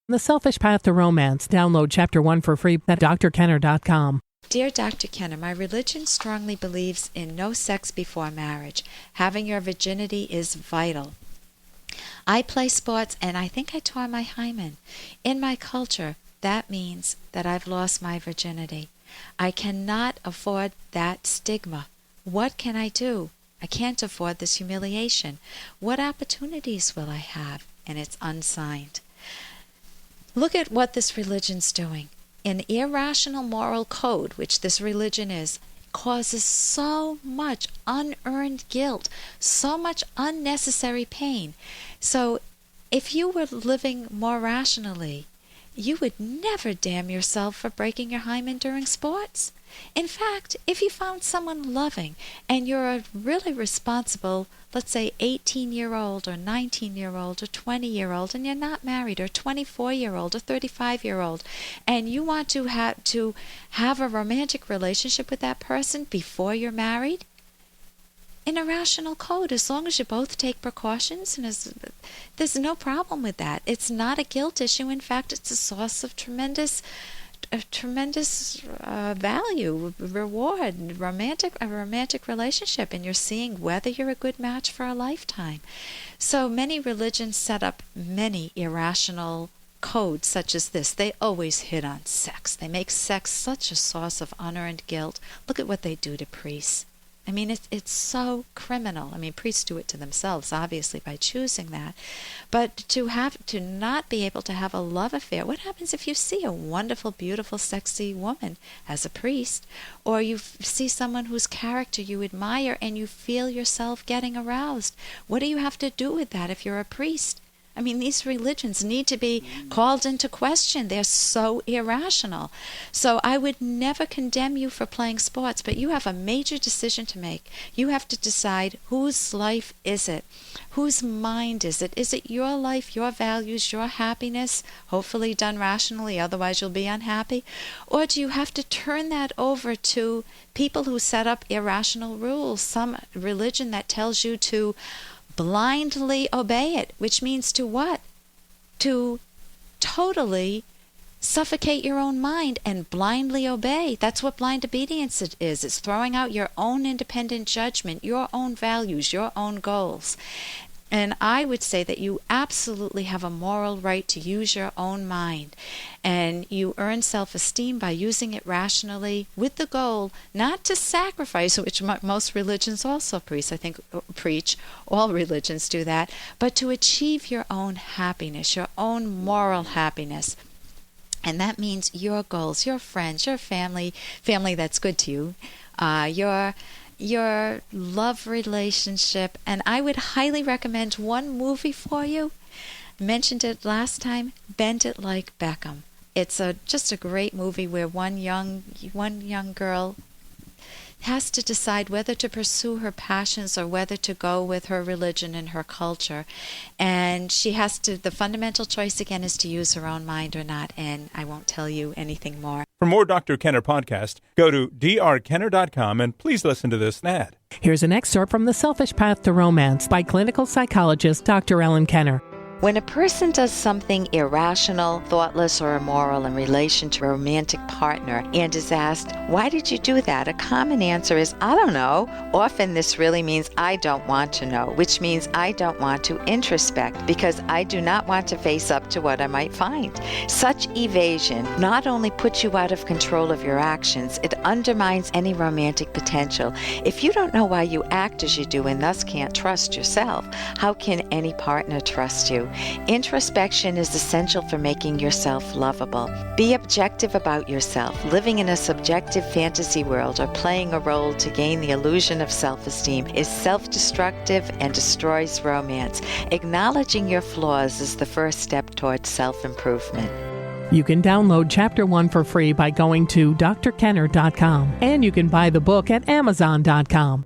The Selfish Path to Romance. Download Chapter 1 for free at drkenner.com. Dear Dr. Kenner, my religion strongly believes in no sex before marriage. Having your virginity is vital. I play sports and I think I tore my hymen. In my culture, that means that I've lost my virginity. I cannot afford that stigma. What can I do? I can't afford this humiliation. What opportunities will I have? And it's unsigned. Look at what this religion's doing. An irrational moral code, which this religion is, causes so much unearned guilt, so much unnecessary pain. So if you were living more rationally, you would never damn yourself for breaking your hymen during sports. In fact, if you found someone loving and you're a really responsible, let's say 18-year-old or 19-year-old or 20-year-old, and you're not married, or 24-year-old or 35-year-old, and you want to have a romantic relationship with that person before you're married, in a rational code, as long as you both take precautions, and there's no problem with that. It's not a guilt issue. In fact, it's a source of tremendous value, reward, a romantic relationship, and you're seeing whether you're a good match for a lifetime. So many religions set up many irrational codes such as this. They always hit on sex. They make sex such a source of unearned guilt. Look at what they do to priests. I mean, it's so criminal. I mean, priests do it to themselves, obviously, by choosing that. But to not be able to have a love affair, what happens if you see a wonderful, beautiful, sexy woman as a priest, or you see someone whose character you admire and you feel yourself getting aroused? What do you have to do with that if you're a priest? I mean, these religions need to be called into question. They're so irrational. So I would never condemn you for playing sports, but you have a major decision to make. You have to decide whose life is it? Whose mind is it? Is it your life, your values, your happiness, hopefully done rationally, otherwise you'll be unhappy? Or do you have to turn that over to people who set up irrational rules, some religion that tells you to blindly obey it, which means to what? To totally suffocate your own mind and blindly obey. That's what blind obedience is. It's throwing out your own independent judgment, your own values, your own goals. And I would say that you absolutely have a moral right to use your own mind. And you earn self-esteem by using it rationally with the goal not to sacrifice, which most religions also preach. All religions do that. But to achieve your own happiness, your own moral happiness. And that means your goals, your friends, your family that's good to you, your love relationship. And I would highly recommend one movie for you. Mentioned it last time, Bend It Like Beckham. It's just a great movie where one young girl has to decide whether to pursue her passions or whether to go with her religion and her culture. And the fundamental choice again is to use her own mind or not. And I won't tell you anything more. For more Dr. Kenner podcast, go to drkenner.com and please listen to this ad. Here's an excerpt from The Selfish Path to Romance by clinical psychologist Dr. Ellen Kenner. When a person does something irrational, thoughtless, or immoral in relation to a romantic partner and is asked, "Why did you do that?" a common answer is, "I don't know." Often this really means, "I don't want to know," which means I don't want to introspect because I do not want to face up to what I might find. Such evasion not only puts you out of control of your actions, it undermines any romantic potential. If you don't know why you act as you do and thus can't trust yourself, how can any partner trust you? Introspection is essential for making yourself lovable. Be objective about yourself. Living in a subjective fantasy world or playing a role to gain the illusion of self-esteem is self-destructive and destroys romance. Acknowledging your flaws is the first step towards self-improvement. You can download Chapter 1 for free by going to drkenner.com, and you can buy the book at amazon.com.